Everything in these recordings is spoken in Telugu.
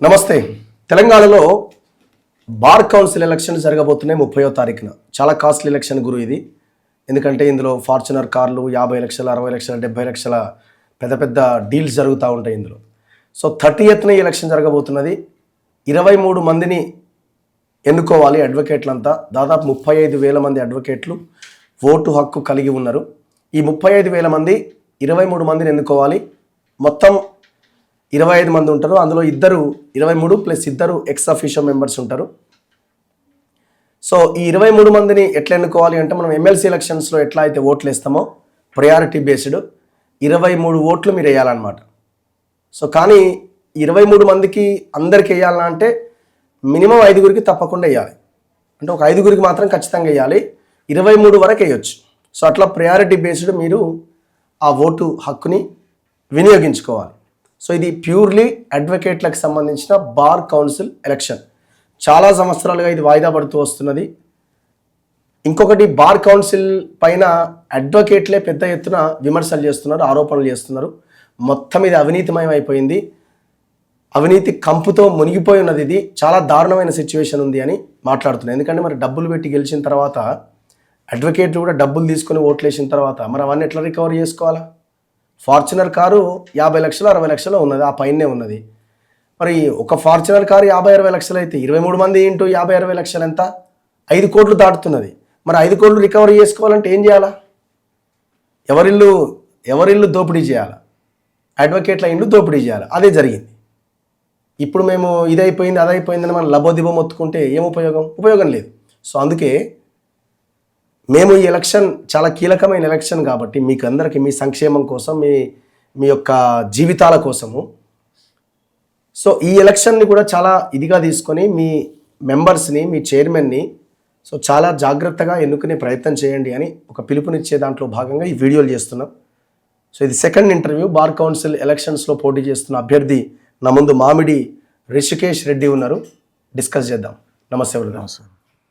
నమస్తే. తెలంగాణలో బార్ కౌన్సిల్ ఎలక్షన్ జరగబోతున్నాయి 30వ తారీఖున. చాలా కాస్ట్లీ ఎలక్షన్ గురు ఇది. ఎందుకంటే ఇందులో ఫార్చునర్ కార్లు 50 లక్షల 60 లక్షల 70 లక్షల పెద్ద పెద్ద డీల్స్ జరుగుతూ ఉంటాయి ఇందులో. సో 30th ఈ ఎలక్షన్ జరగబోతున్నది. 23 మందిని ఎన్నుకోవాలి అడ్వకేట్లంతా. దాదాపు 35,000 మంది అడ్వకేట్లు ఓటు హక్కు కలిగి ఉన్నారు. ఈ 35,000 మంది 23 మందిని ఎన్నుకోవాలి. మొత్తం 25 మంది ఉంటారు. అందులో 23 ప్లస్ 2 ఎక్స్ అఫీషియో మెంబర్స్ ఉంటారు. సో ఈ 23 మందిని ఎట్లా ఎన్నుకోవాలి అంటే, మనం ఎమ్మెల్సీ ఎలక్షన్స్లో ఎట్లా అయితే ఓట్లు వేస్తామో ప్రయారిటీ బేస్డ్ 23 ఓట్లు మీరు వేయాలన్నమాట. సో కానీ 23 మందికి అందరికి వేయాలన్నా అంటే మినిమం 5గురికి తప్పకుండా వేయాలి. అంటే ఒక 5గురికి మాత్రం ఖచ్చితంగా వేయాలి. 23 వరకు వేయొచ్చు. సో అట్లా ప్రయారిటీ బేస్డ్ మీరు ఆ ఓటు హక్కుని వినియోగించుకోవాలి. సో ఇది ప్యూర్లీ అడ్వకేట్లకు సంబంధించిన బార్ కౌన్సిల్ ఎలక్షన్. చాలా సంవత్సరాలుగా ఇది వాయిదా పడుతూ వస్తున్నది. ఇంకొకటి, బార్ కౌన్సిల్ పైన అడ్వకేట్లే పెద్ద ఎత్తున విమర్శలు చేస్తున్నారు, ఆరోపణలు చేస్తున్నారు. మొత్తం ఇది అవినీతిమయం అయిపోయింది. అవినీతి కంపుతో మునిగిపోయి ఉన్నది. ఇది చాలా దారుణమైన సిచ్యువేషన్ ఉంది అని మాట్లాడుతున్నారు. ఎందుకంటే మరి డబ్బులు పెట్టి గెలిచిన తర్వాత అడ్వకేట్లు కూడా డబ్బులు తీసుకొని ఓట్లు వేసిన తర్వాత మరి అవన్నీ ఎట్లా రికవర్ చేసుకోవాలా? ఫార్చునర్ కారు 50 లక్షలు 60 లక్షలు ఉన్నది, ఆ పైనే ఉన్నది. మరి ఒక ఫార్చునర్ కారు 50-60 లక్షలు అయితే 23 మంది ఇంటూ 50-60 లక్షలు ఎంత? 5 కోట్లు దాటుతున్నది. మరి 5 కోట్లు రికవర్ చేసుకోవాలంటే ఏం చేయాలా? ఎవరిల్లు దోపిడీ చేయాలా? అడ్వకేట్ల ఇండ్లు దోపిడీ చేయాలి. అదే జరిగింది. ఇప్పుడు మేము ఇదైపోయింది అదైపోయిందని మనం లబోదిబో మొత్తుకుంటే ఏం ఉపయోగం లేదు. సో అందుకే మేము ఈ ఎలక్షన్ చాలా కీలకమైన ఎలక్షన్ కాబట్టి మీకు అందరికీ మీ సంక్షేమం కోసం, మీ యొక్క జీవితాల కోసము, సో ఈ ఎలక్షన్ని కూడా చాలా ఇదిగా తీసుకొని మీ మెంబర్స్ని, మీ చైర్మన్ని సో చాలా జాగ్రత్తగా ఎన్నుకునే ప్రయత్నం చేయండి అని ఒక పిలుపునిచ్చే దాంట్లో భాగంగా ఈ వీడియోలు చేస్తున్నాం. సో ఇది సెకండ్ ఇంటర్వ్యూ. బార్ కౌన్సిల్ ఎలక్షన్స్లో పోటీ చేస్తున్న అభ్యర్థి నా ముందు మామిడి రిషికేష్ రెడ్డి ఉన్నారు. డిస్కస్ చేద్దాం. నమస్తే బ్రదర్.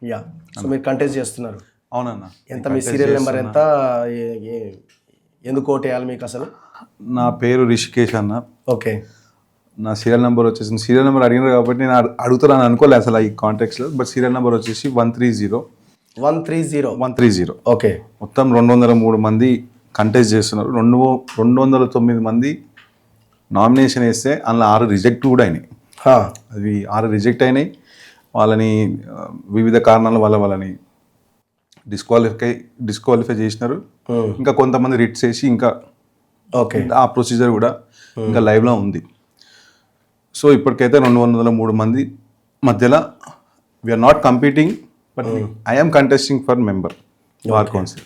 యా, సో మీరు కంటెస్ట్ చేస్తున్నారు. అవునన్నా. ఎంత మీ సీరియల్ నెంబర్ ఎంత, ఎందుకు ఓటు వేయాలి మీకు అసలు? నా పేరు రిషికేష్ అన్న. ఓకే. నా సీరియల్ నెంబర్ వచ్చేసి, సీరియల్ నెంబర్ అడిగినారు కాబట్టి నేను అడుగుతాను అనుకోలేదు అసలు ఈ కాంటాక్ట్స్లో. బట్ సీరియల్ నెంబర్ వచ్చేసి 130. ఓకే. మొత్తం 203 మంది కంటెస్ట్ చేస్తున్నారు. 209 మంది నామినేషన్ వేస్తే అందులో 6 రిజెక్ట్ కూడా అయినాయి. అవి 6 రిజెక్ట్ అయినాయి. వాళ్ళని వివిధ కారణాల వల్ల వాళ్ళని డిస్క్వాలిఫై చేసినారు. ఇంకా కొంతమంది రిట్స్ వేసి ఇంకా ఓకే ఆ ప్రొసీజర్ కూడా ఇంకా లైవ్లో ఉంది. సో ఇప్పటికైతే 203 మంది మధ్యలో we are not competing, but I'm contesting for member bar council.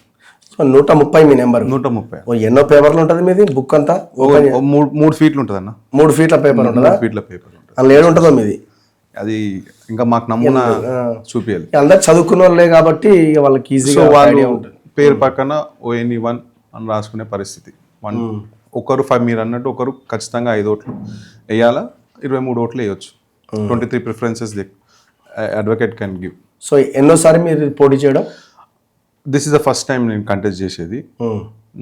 So 130 మీ నెంబర్. 130. ఎన్నో పేపర్లు ఉంటుంది మీది? బుక్ అంతా 3 ఫీట్లు ఉంటుంది అన్న. 3 ఫీట్ల పేపర్ ఉంటుందా? 3 ఫీట్ల పేపర్ ఉంటుంది. అందులో ఏడు ఉంటుందో మీది? అది ఇంకా మాకు నమూనా చూపించాలి. అందరు చదువుకున్న వాళ్ళే కాబట్టి ఇక వాళ్ళకి ఈజీగా వాళ్ళు పేరు పక్కన ONE1 అని రాసుకునే పరిస్థితి. ఒకరు మీరు అన్నట్టు ఒకరు ఖచ్చితంగా 5 ఓట్లు వేయాలా, 23 ఓట్లు వేయొచ్చు. 23 preferences advocate can give. So ఎన్నోసారి మీరు పోటీ చేయడం? This is the first time నేను కంటెస్ట్ చేసేది.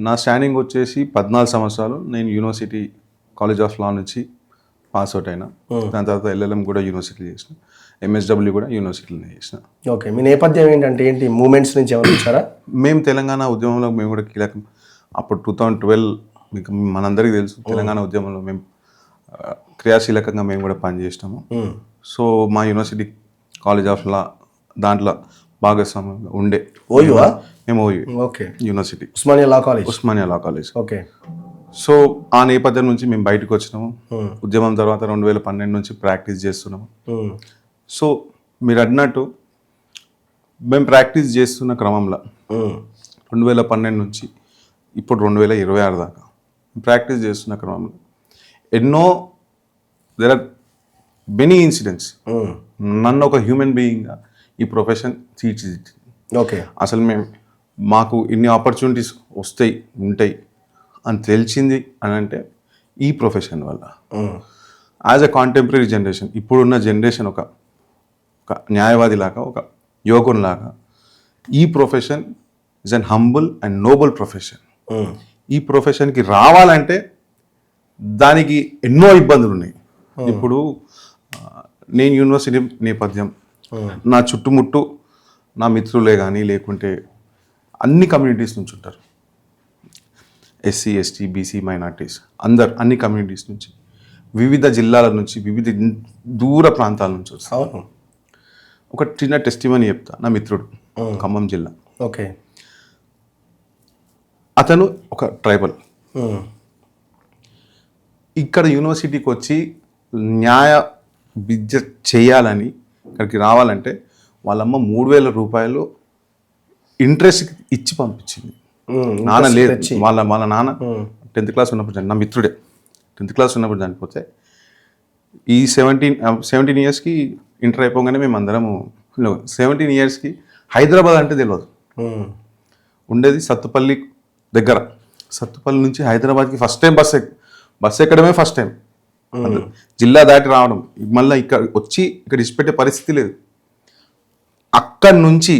నా స్టాండింగ్ వచ్చేసి 14 సంవత్సరాలు. నేను యూనివర్సిటీ కాలేజ్ ఆఫ్ లా నుంచి పాస్ అవుట్ అయినా. దాని తర్వాత LLM కూడా యూనివర్సిటీలో చేసిన, MSW కూడా యూనివర్సిటీలో చేసిన. ఓకే. మీ నేపథ్యం ఏంటి? మూమెంట్స్ నుంచి ఏమైనా వచ్చారా? మేము తెలంగాణ ఉద్యమంలో మేము కూడా కీలకం. అప్పుడు 2012 మీకు మనందరికీ తెలుసు, తెలంగాణ ఉద్యమంలో మేము క్రియాశీలకంగా మేము కూడా పనిచేసినాము. సో మా యూనివర్సిటీ కాలేజ్ ఆఫ్ లా దాంట్లో భాగస్వామ్యంగా ఉండే. ఓయూవా? మేము OU. Okay. University Osmania law college. Okay. So ఆ నేపథ్యం నుంచి మేము బయటకు వచ్చినాము. ఉద్యమం తర్వాత 2012 నుంచి ప్రాక్టీస్ చేస్తున్నాము. సో మీరు అన్నట్టు మేము ప్రాక్టీస్ చేస్తున్న క్రమంలో 2012 నుంచి ఇప్పుడు 2026 దాకా ప్రాక్టీస్ చేస్తున్న క్రమంలో దేర్ ఆర్ మెనీ ఇన్సిడెంట్స్. నన్ను ఒక హ్యూమన్ బీయింగ్గా ఈ ప్రొఫెషన్ తీర్చిదిద్దింది. ఓకే. అసలు మాకు ఇన్ని ఆపర్చునిటీస్ ఉంటాయి అని తెలిసింది అని అంటే ఈ ప్రొఫెషన్ వల్ల. యాజ్ ఎ కాంటెంపరీ జనరేషన్, ఇప్పుడున్న జనరేషన్ ఒక న్యాయవాదిలాగా, ఒక యువకునిలాగా, ఈ profession is an humble and Nobel profession. ఈ ప్రొఫెషన్కి రావాలంటే దానికి ఎన్నో ఇబ్బందులు ఉన్నాయి. ఇప్పుడు నేను యూనివర్సిటీ నేపథ్యం, నా చుట్టుముట్టు నా మిత్రులే కానీ లేకుంటే అన్ని కమ్యూనిటీస్ నుంచి ఉంటారు. ఎస్సీ, ఎస్టీ, బీసీ, మైనార్టీస్ అందరు అన్ని కమ్యూనిటీస్ నుంచి, వివిధ జిల్లాల నుంచి, వివిధ దూర ప్రాంతాల నుంచి వస్తారు. అవును. ఒక చిన్న టెస్టిమనీ చెప్తా. నా మిత్రుడు ఖమ్మం జిల్లా, ఓకే. అతను ఒక ట్రైబల్. ఇక్కడ యూనివర్సిటీకి వచ్చి న్యాయ విద్య చేయాలని ఇక్కడికి రావాలంటే వాళ్ళమ్మ 3,000 రూపాయలు ఇంట్రెస్ట్ ఇచ్చి పంపించింది. నాన్న లేదు, వాళ్ళ నాన్న 10th క్లాస్ ఉన్నప్పుడు నా మిత్రుడే 10th క్లాస్ ఉన్నప్పుడు చనిపోతే ఈ 17 ఇయర్స్కి ఇంటర్ అయిపోగానే మేము అందరము 17 ఇయర్స్కి హైదరాబాద్ అంటే తెలియదు. ఉండేది సత్తుపల్లి దగ్గర. సత్తుపల్లి నుంచి హైదరాబాద్కి ఫస్ట్ టైం బస్ ఎక్కడమే ఫస్ట్ టైం. జిల్లా దాటి రావడం, మళ్ళీ ఇక్కడ వచ్చి ఇక్కడ ఇచ్చిపెట్టే పరిస్థితి లేదు. అక్కడి నుంచి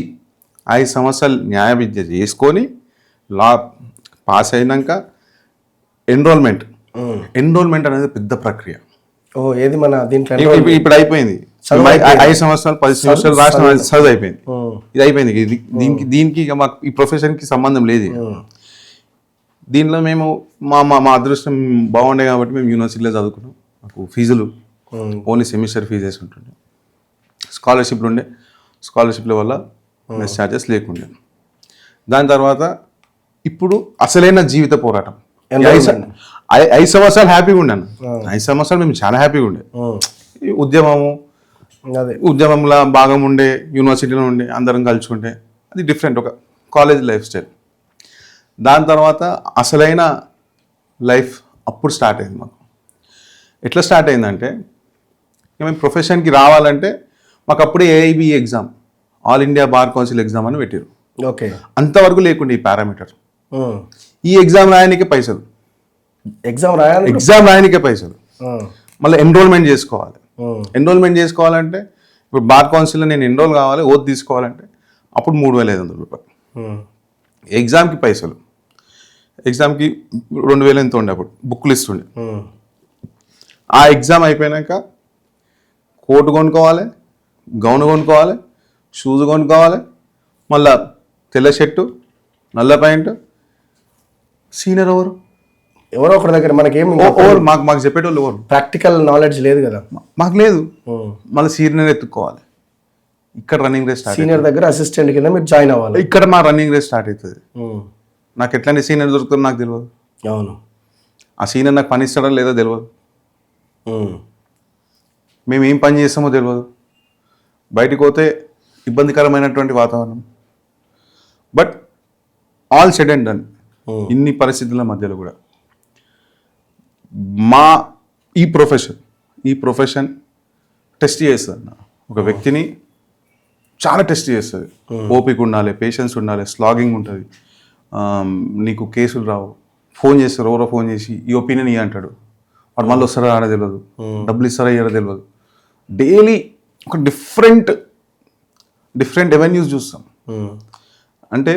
5 సంవత్సరాలు న్యాయ విద్య చేసుకొని లా పాస్ అయినాక ఎన్రోల్మెంట్ అనేది పెద్ద ప్రక్రియ. ఏది మన దీంట్లో ఇప్పుడు అయిపోయింది. 5 సంవత్సరాలు 10 సంవత్సరాలు రాసిన చదువు అయిపోయింది. ఇది అయిపోయింది. దీనికి ఇక మాకు ఈ ప్రొఫెషన్కి సంబంధం లేదు. దీనిలో మేము మా అదృష్టం బాగుండే కాబట్టి మేము యూనివర్సిటీలో చదువుకున్నాం. మాకు ఫీజులు ఓన్లీ సెమిస్టర్ ఫీజెస్ ఉంటుండే, స్కాలర్షిప్ల వల్ల మెస్ ఛార్జెస్ లేకుండే. దాని తర్వాత ఇప్పుడు అసలైన జీవిత పోరాటం. 5 సంవత్సరాలు హ్యాపీగా ఉండాను. 5 సంవత్సరాలు మేము చాలా హ్యాపీగా ఉండే. ఉద్యమంలో భాగం ఉండే, యూనివర్సిటీలో ఉండే, అందరం కలుసుకుంటే అది డిఫరెంట్, ఒక కాలేజ్ లైఫ్ స్టైల్. దాని తర్వాత అసలైన లైఫ్ అప్పుడు స్టార్ట్ అయింది మాకు. ఎట్లా స్టార్ట్ అయిందంటే, మేము ప్రొఫెషన్కి రావాలంటే మాకు అప్పుడే AIB exam, all India bar council exam అని పెట్టారు. ఓకే. అంతవరకు లేకుండే ఈ పారామీటర్. ఈ ఎగ్జామ్ రాయడానికే పైసలు, ఎగ్జామ్ రాయడానికే పైసలు, మళ్ళీ ఎన్రోల్మెంట్ చేసుకోవాలంటే ఇప్పుడు బార్ కౌన్సిల్లో నేను ఎన్రోల్ కావాలి, ఓత్ తీసుకోవాలంటే అప్పుడు 3,500 రూపాయలు. ఎగ్జామ్కి పైసలు, ఎగ్జామ్కి 2,000 ఎంత ఉండే అప్పుడు, బుక్లు ఇస్తుండే. ఆ ఎగ్జామ్ అయిపోయాక కోట్ కొనుక్కోవాలి, గౌన్ కొనుక్కోవాలి, షూస్ కొనుక్కోవాలి, మళ్ళా తెల్ల షర్టు, నల్ల ప్యాంటు. సీనియర్ ఎవరో ఒకరి దగ్గర మనకేం మాకు చెప్పేటోళ్ళు ఎవరు? ప్రాక్టికల్ నాలెడ్జ్ లేదు కదా మాకు లేదు. మళ్ళీ సీనియర్ ఎత్తుక్కోవాలి. ఇక్కడ రన్నింగ్ రేస్ స్టార్ట్, సీనియర్ దగ్గర అసిస్టెంట్ కింద మీరు జాయిన్ అవ్వాలి. ఇక్కడ మా రన్నింగ్ రేస్ స్టార్ట్ అవుతుంది. నాకు ఎట్లాంటి సీనియర్ దొరుకుతుందో నాకు తెలియదు. అవును. ఆ సీనియర్ నాకు పని ఇస్తాడో లేదో తెలియదు. మేము ఏం పని చేస్తామో తెలియదు. బయటికి పోతే ఇబ్బందికరమైనటువంటి వాతావరణం. But all said and done, ఇన్ని పరిస్థితుల మధ్యలో కూడా ఈ ప్రొఫెషన్ టెస్ట్ చేస్తుంది. ఒక వ్యక్తిని చాలా టెస్ట్ చేస్తుంది. ఓపిక ఉండాలి, పేషెన్స్ ఉండాలి, స్లాగింగ్ ఉంటుంది. నీకు కేసులు రావు. ఫోన్ చేస్తారు, ఎవరో ఫోన్ చేసి ఈ ఒపీనియన్ ఇయ్య అంటాడు. వాడు మళ్ళీ వస్తారో ఆడ తెలియదు, డబ్బులు ఇస్తారో ఇయ్యారో తెలియదు. డైలీ ఒక డిఫరెంట్ ఎవెన్యూస్ చూస్తాం. అంటే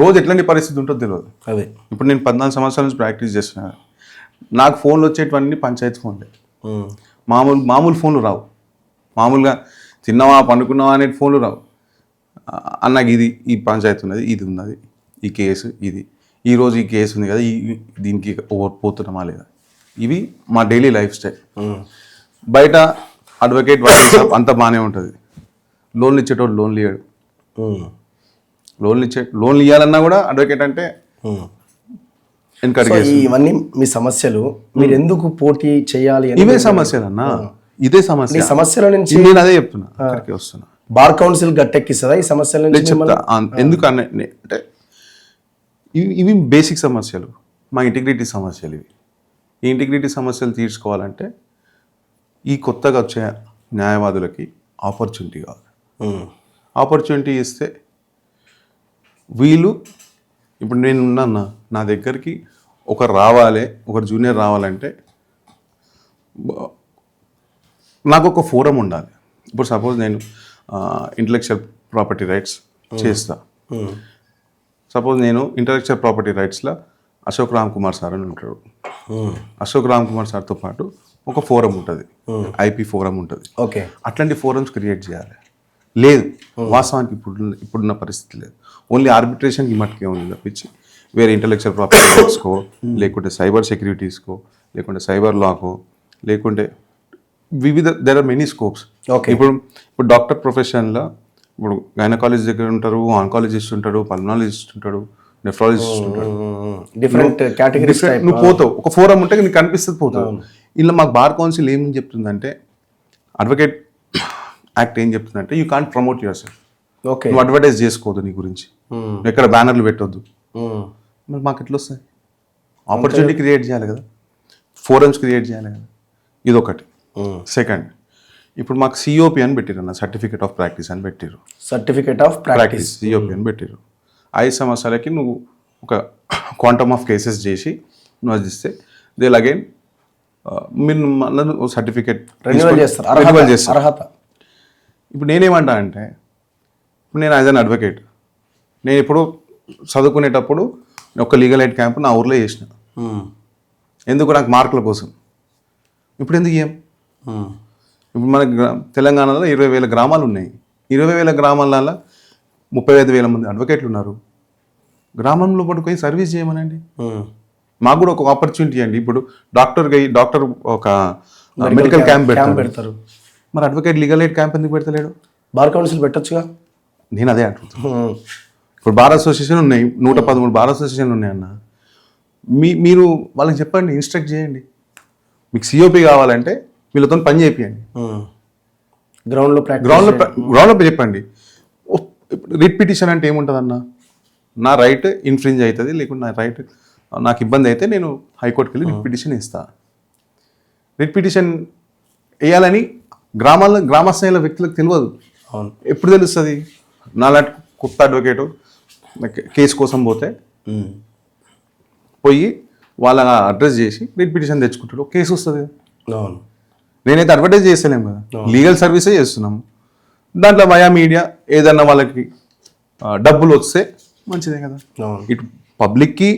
రోజు ఎట్లాంటి పరిస్థితి ఉంటుందో తెలియదు. అదే ఇప్పుడు నేను 14 సంవత్సరాల నుంచి ప్రాక్టీస్ చేస్తున్నాను. నాకు ఫోన్లు వచ్చేటివన్నీ పంచాయతీ ఫోన్లే. మామూలు ఫోన్లు రావు. మామూలుగా తిన్నావా పండుకున్నావా అనే ఫోన్లు రావు. అన్నకి ఈ పంచాయతీ ఉన్నది, ఇది ఉన్నది, ఈ కేసు ఇది, ఈరోజు ఈ కేసు ఉంది కదా, దీనికి పోతున్నామా లేదా. ఇవి మా డైలీ లైఫ్ స్టైల్. బయట అడ్వకేట్ అంతా బాగానే ఉంటుంది. లోన్లు ఇచ్చేటోడు లోన్లు ఇయ్యాడు. లోన్లు ఇవ్వాలన్నా కూడా అడ్వకేట్ అంటే ఇవన్నీ మీ సమస్యలు. మీరు ఎందుకు పోటీ చేయాలి? ఇవే సమస్యలు అన్నా, ఇదే సమస్య. సమస్యల నుంచి నేను అదే చెప్తున్నా, అక్కడికి వస్తున్నా. బార్ కౌన్సిల్ గట్టెక్కిస్తుందా ఈ సమస్యల నుంచి? ఎందుకు అంటే ఇవి బేసిక్ సమస్యలు, మా ఇంటిగ్రిటీ సమస్యలు. ఇవి ఈ ఇంటిగ్రిటీ సమస్యలు తీర్చుకోవాలంటే ఈ కొత్తగా వచ్చే న్యాయవాదులకి ఆపర్చునిటీ కావాలి. ఆపర్చునిటీ ఇస్తే వీళ్ళు, ఇప్పుడు నేను ఉన్నాను, నా దగ్గరికి ఒకరు జూనియర్ రావాలంటే నాకు ఒక ఫోరం ఉండాలి. ఇప్పుడు సపోజ్ నేను ఇంటలెక్చువల్ ప్రాపర్టీ రైట్స్ చేస్తా. సపోజ్ నేను ఇంటలెక్చువల్ ప్రాపర్టీ రైట్స్లో అశోక్ రామ్ కుమార్ సార్ అని ఉంటాడు. అశోక్ రామ్ కుమార్ సార్తో పాటు ఒక ఫోరం ఉంటుంది, ఐపీ ఫోరం ఉంటుంది. ఓకే. అట్లాంటి ఫోరమ్స్ క్రియేట్ చేయాలి. లేదు, వాస్తవానికి ఇప్పుడున్న పరిస్థితి లేదు. ఓన్లీ ఆర్బిట్రేషన్కి మట్టుకే ఉంది తప్పించి వేరే ఇంటలెక్చువల్ ప్రాపర్టీ రైట్స్కో, లేకుంటే సైబర్ సెక్యూరిటీస్కో, లేకుంటే సైబర్ లాకో, లేకుంటే there are many scopes. Okay. ఇప్పుడు డాక్టర్ ప్రొఫెషన్లో ఇప్పుడు గైనకాలజిస్ట్ దగ్గర ఉంటారు, ఆంకాలజిస్ట్ ఉంటాడు, పల్మనాలజిస్ట్ ఉంటాడు, నెఫ్రాలజిస్ట్ ఉంటాడు. Different categories. నువ్వు పోతావు, ఒక ఫోరం ఉంటే నీకు కనిపిస్తుంది పోతావు. ఇలా మాకు బార్ కౌన్సిల్ ఏమని చెప్తుందంటే, అడ్వకేట్ యాక్ట్ ఏం చెప్తుందంటే, you can't promote your self. Okay. నువ్వు అడ్వర్టైజ్ చేసుకోవద్దు నీ గురించి, నువ్వు ఎక్కడ బ్యానర్లు పెట్టొద్దు. మరి మాకు ఎట్లా వస్తాయి? ఆపర్చునిటీ క్రియేట్ చేయాలి కదా, ఫోరమ్స్ క్రియేట్ చేయాలి కదా. ఇదొకటి. సెకండ్, ఇప్పుడు మాకు సిఓపి అని పెట్టిరు అన్న, సర్టిఫికేట్ ఆఫ్ ప్రాక్టీస్ అని పెట్టిరు. సర్టిఫికేట్ ఆఫ్ ప్రాక్టీస్, సిఓపి అని పెట్టిరు. 5 సంవత్సరాలకి నువ్వు ఒక క్వాంటమ్ ఆఫ్ కేసెస్ చేసి నువ్వు అది ఇస్తే దే అగైన్ మీరు మళ్ళీ సర్టిఫికేట్ రెన్యువల్ చేస్తారు, అర్హత. ఇప్పుడు నేనేమంటా అంటే, ఇప్పుడు నేను యాజ్ అన్ అడ్వకేట్, నేను ఇప్పుడు చదువుకునేటప్పుడు ఒక లీగల్ ఎయిడ్ క్యాంప్ నా ఊర్లో చేసిన. ఎందుకు? నాకు మార్కుల కోసం. ఇప్పుడు ఎందుకు ఏం? ఇప్పుడు మన తెలంగాణలో 20,000 గ్రామాలు ఉన్నాయి. 20,000 గ్రామాలలో 35,000 మంది అడ్వకేట్లు ఉన్నారు. గ్రామంలో పట్టుకొని సర్వీస్ చేయమనండి. మాకు కూడా ఒక ఆపర్చునిటీ అండి. ఇప్పుడు డాక్టర్ ఒక మెడికల్ క్యాంప్ పెడతారు, మరి అడ్వకేట్ లీగల్ ఎయిడ్ క్యాంప్ ఎందుకు పెడతలేడు? Bar council పెట్టొచ్చుగా. నేను అదే అంటున్నాను. ఇప్పుడు బార్ అసోసియేషన్ ఉన్నాయి, 113 బార్ అసోసియేషన్ ఉన్నాయన్న. మీరు వాళ్ళకి చెప్పండి, ఇన్స్ట్రక్ట్ చేయండి. మీకు సిఓపి కావాలంటే వీళ్ళతో పని చేయండి. గ్రౌండ్లో చెప్పండి. రిట్ పిటిషన్ అంటే ఏముంటుందన్న, నా రైట్ ఇన్ఫ్రింజ్ అవుతుంది, లేకుంటే నా రైట్ నాకు ఇబ్బంది అయితే నేను హైకోర్టుకి వెళ్ళి రిట్ పిటిషన్ ఇస్తాను. రిట్ పిటిషన్ వేయాలని గ్రామస్థాయిల వ్యక్తులకు తెలియదు. ఎప్పుడు తెలుస్తుంది? నాలాంటి కొత్త అడ్వకేటు కేసు కోసం పోయి వాళ్ళ అడ్రస్ చేసి రిట్ పిటిషన్ తెచ్చుకుంటాడు, కేసు వస్తుంది. నేనైతే అడ్వర్టైజ్ చేస్తలేము కదా, లీగల్ సర్వీసే చేస్తున్నాము. దాంట్లో వయా మీడియా ఏదన్నా వాళ్ళకి డబ్బులు వస్తే మంచిదే కదా. ఇటు పబ్లిక్కి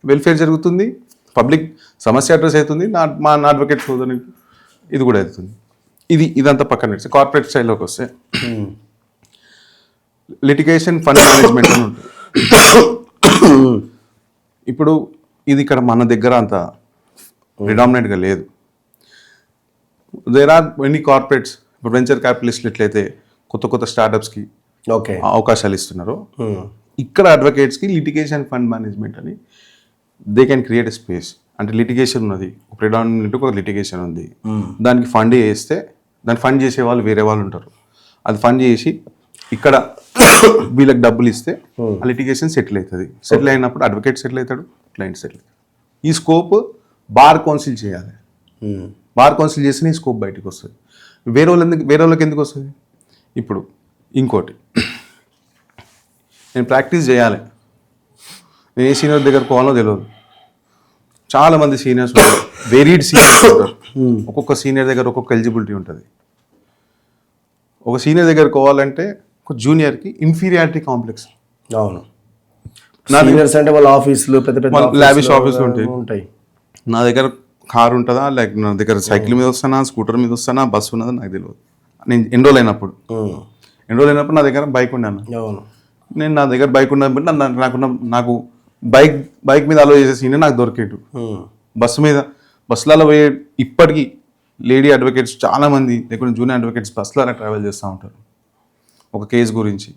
వెల్ఫేర్ జరుగుతుంది, పబ్లిక్ సమస్య అడ్రస్ అవుతుంది, మా అడ్వకేట్ సోదరుని ఇది కూడా అవుతుంది. ఇదంతా పక్కన పెడితే కార్పొరేట్ స్టైల్లోకి వస్తే లిటిగేషన్ ఫండ్ మేనేజ్మెంట్ అని ఉంటుంది. ఇప్పుడు ఇది ఇక్కడ మన దగ్గర అంత ప్రిడామినెంట్గా లేదు. There are many corporates. ఇప్పుడు వెంచర్ క్యాపిటలిస్ట్లు ఎట్లయితే కొత్త స్టార్టప్స్కి అవకాశాలు ఇస్తున్నారు, ఇక్కడ అడ్వకేట్స్కి లిటిగేషన్ ఫండ్ మేనేజ్మెంట్ అని they can create a space. అంటే లిటిగేషన్ ఉన్నది, ప్రిడామినెంట్ ఒక లిటిగేషన్ ఉంది, దానికి ఫండ్ చేస్తే దాన్ని ఫండ్ చేసే వాళ్ళు వేరే వాళ్ళు ఉంటారు. అది ఫండ్ చేసి ఇక్కడ వీళ్ళకి డబ్బులు ఇస్తే ఆ లిటిగేషన్ సెటిల్ అవుతుంది. సెటిల్ అయినప్పుడు అడ్వకేట్ సెటిల్ అవుతాడు, క్లయింట్ సెటిల్ అవుతాడు. ఈ స్కోప్ బార్ కౌన్సిల్ చేయాలి. బార్ కౌన్సిల్ చేస్తే ఈ స్కోప్ బయటకు వస్తుంది. వేరే వాళ్ళకి ఎందుకు వస్తుంది? ఇప్పుడు ఇంకోటి, నేను ప్రాక్టీస్ చేయాలి, నేను ఏ సీనియర్ దగ్గర పోవాలో తెలియదు. చాలామంది సీనియర్స్ వేరీడ్ సీనియర్స్ ఉంటారు. ఒక్కొక్క సీనియర్ దగ్గర ఒక్కొక్క ఎలిజిబిలిటీ ఉంటుంది. ఒక సీనియర్ దగ్గర పోవాలంటే ఒక జూనియర్కి ఇన్ఫీరియారిటీ కాంప్లెక్స్. అవును, సీనియర్స్ అంటే వాళ్ళ ఆఫీసులు పెద్ద లావిష్ ఆఫీసులు ఉంటాయి. నా దగ్గర కారు ఉంటుందా, లేక నా దగ్గర సైకిల్ మీద వస్తానా, స్కూటర్ మీద వస్తానా, బస్సు ఉన్నదా నాకు తెలియదు. నేను ఎన్రోల్ అయినప్పుడు నా దగ్గర బైక్ ఉన్నాను. నేను నా దగ్గర బైక్ ఉన్నప్పుడు నాకు బైక్ మీద అలో చేసే సీనియర్ నాకు దొరికేటు. బస్సులలో పోయే ఇప్పటికీ లేడీ అడ్వకేట్స్ చాలామంది, లేకుంటే జూనియర్ అడ్వకేట్స్ బస్సులలో ట్రావెల్ చేస్తూ ఉంటారు ఒక కేసు గురించి.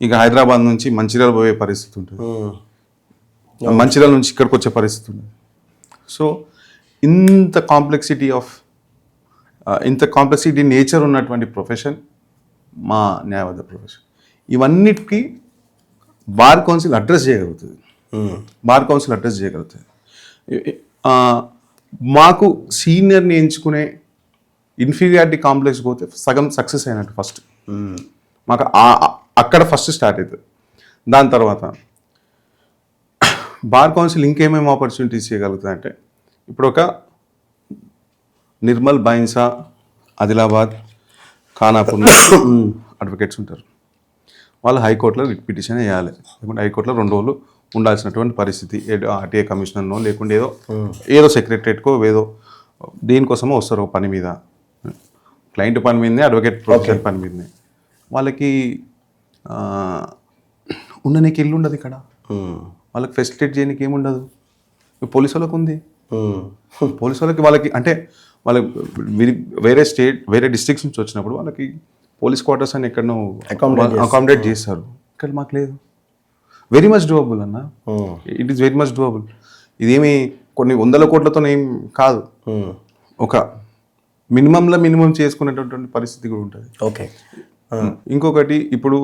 ఇక హైదరాబాద్ నుంచి మంచిర్యాల పోయే పరిస్థితి ఉంటుంది, మంచిర్యాల నుంచి ఇక్కడికి వచ్చే పరిస్థితి ఉంటుంది. సో ఇంత కాంప్లెక్సిటీ నేచర్ ఉన్నటువంటి ప్రొఫెషన్ మా న్యాయవాద ప్రొఫెషన్. ఇవన్నిటికీ బార్ కౌన్సిల్ అడ్రస్ చేయగలుగుతుంది. మాకు సీనియర్ని ఎంచుకునే ఇన్ఫీరియారిటీ కాంప్లెక్స్ పోతే సగం సక్సెస్ అయినట్టు. ఫస్ట్ మాకు అక్కడ ఫస్ట్ స్టార్ట్ అవుతుంది. దాని తర్వాత బార్ కౌన్సిల్ ఇంకేమేమి ఆపర్చునిటీస్ చేయగలుగుతుంది అంటే, ఇప్పుడు ఒక నిర్మల్, బైన్సా, ఆదిలాబాద్, ఖానాపూర్ అడ్వకేట్స్ ఉంటారు. వాళ్ళు హైకోర్టులో రిట్ పిటిషన్ వేయాలి, లేకుంటే హైకోర్టులో 2 రోజులు ఉండాల్సినటువంటి పరిస్థితి. ఆర్టీఐ కమిషనర్నో లేకుంటే ఏదో సెక్రటరేట్కో ఏదో దేనికోసమో వస్తారు ఒక పని మీద, క్లయింట్ పని మీదనే, అడ్వకేట్ ప్రొఫెషన్ పని మీదనే. వాళ్ళకి ఉండనీకి ఇల్లు ఉండదు ఇక్కడ, వాళ్ళకి ఫెసిలిటేట్ చేయడానికి ఏముండదు. పోలీసు వాళ్ళకు ఉంది, పోలీసు వాళ్ళకి అంటే వాళ్ళకి వేరే స్టేట్ వేరే డిస్ట్రిక్ట్స్ నుంచి వచ్చినప్పుడు వాళ్ళకి పోలీస్ క్వార్టర్స్ అని ఎక్కడనో అకామిడేట్ చేస్తారు. ఇక్కడ మాకు లేదు. వెరీ మచ్ డూవబుల్ అన్న, it is very much doable. ఇదేమి కొన్ని 100 కోట్లతో ఏం కాదు, ఒక మినిమంలో మినిమం చేసుకునేటటువంటి పరిస్థితి కూడా ఉంటుంది. ఓకే. ఇంకొకటి, ఇప్పుడు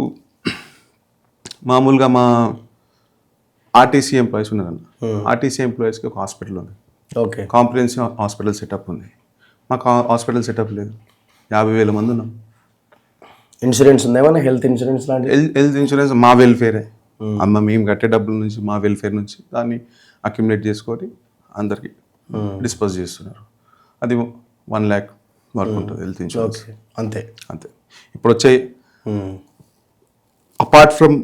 మామూలుగా మా ఆర్టీసీ ఎంప్లాయీస్ ఉన్నారన్న, ఆర్టీసీ ఎంప్లాయీస్కి ఒక హాస్పిటల్ ఉంది, ఓకే, కాంప్రిహెన్సివ్ హాస్పిటల్ సెటప్ ఉంది. మాకు హాస్పిటల్ సెటప్ లేదు. 50,000 మంది ఉన్నాం. ఇన్సూరెన్స్ ఉందేమన్నా, హెల్త్ ఇన్సూరెన్స్ లాంటి? హెల్త్ ఇన్సూరెన్స్ మా వెల్ఫేరే, మేము కట్టే డబ్బుల నుంచి, మా వెల్ఫేర్ నుంచి దాన్ని అక్యుములేట్ చేసుకొని అందరికి డిస్పోజ్ చేస్తున్నారు. అది 1 lakh వరకు ఉంటుంది హెల్త్ ఇన్సూరెన్స్. అంతే అంతే. ఇప్పుడు వచ్చే అపార్ట్ ఫ్రమ్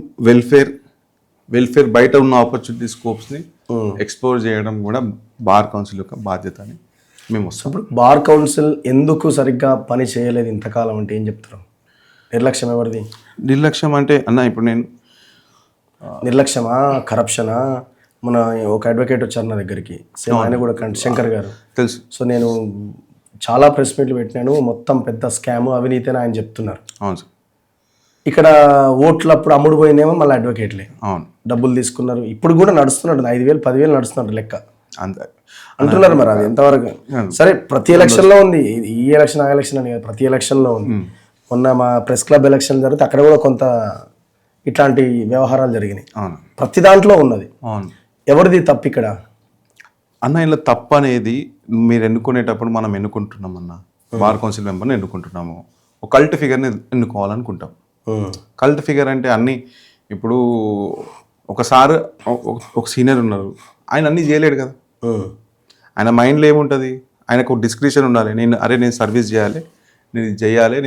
వెల్ఫేర్ బయట ఉన్న ఆపర్చునిటీ స్కోప్స్ని ఎక్స్ప్లోర్ చేయడం కూడా బార్ కౌన్సిల్ యొక్క బాధ్యత అని మేము వస్తాం. ఇప్పుడు బార్ కౌన్సిల్ ఎందుకు సరిగ్గా పని చేయలేదు ఇంతకాలం అంటే ఏం చెప్తారు? నిర్లక్ష్యం ఎవరిది? నిర్లక్ష్యం అంటే అన్న, ఇప్పుడు నేను నిర్లక్ష్యమా, కరప్షనా? మన ఒక అడ్వకేట్ వచ్చారు నా దగ్గరికి, సేమ్ ఆయన కూడా శంకర్ గారు, తెలుసు. సో నేను చాలా ప్రెస్ మీట్లు పెట్టినాను, మొత్తం పెద్ద స్కామ్ అవినీతి అని ఆయన చెప్తున్నారు. అవును సార్. ఇక్కడ ఓట్లప్పుడు అమ్ముడు పోయిందేమో మళ్ళీ అడ్వకేట్లే, అవును, డబ్బులు తీసుకున్నారు. ఇప్పుడు కూడా నడుస్తున్నాడు, 5,000 10,000 నడుస్తున్నాడు లెక్క అంతే అంటున్నారు. మరి అది ఎంతవరకు సరే? ప్రతి ఎలక్షన్లో ఉంది, ఈ ఎలక్షన్ ఆ ఎలక్షన్ అని కాదు, ప్రతి ఎలక్షన్లో ఉంది. మొన్న మా ప్రెస్ క్లబ్ ఎలక్షన్ జరిగితే అక్కడ కూడా కొంత ఇట్లాంటి వ్యవహారాలు జరిగినాయి. ప్రతి దాంట్లో ఉన్నది. ఎవరిది తప్పు ఇక్కడ అన్న? ఇలా తప్పు అనేది మీరు ఎన్నుకునేటప్పుడు మనం ఎన్నుకుంటున్నాం అన్న, బార్ కౌన్సిల్ మెంబర్ని ఎన్నుకుంటున్నాము, ఒక కల్ట్ ఫిగర్ని ఎన్నుకోవాలనుకుంటాం. కల్ట్ ఫిగర్ అంటే అన్నీ, ఇప్పుడు ఒకసారి ఒక సీనియర్ ఉన్నారు, ఆయన అన్నీ చేయలేడు కదా. ఆయన మైండ్లో ఏముంటుంది? ఆయనకు ఒక డిస్క్రిప్షన్ ఉండాలి. నేను సర్వీస్ చేయాలి, నేను ఇది చేయాలి,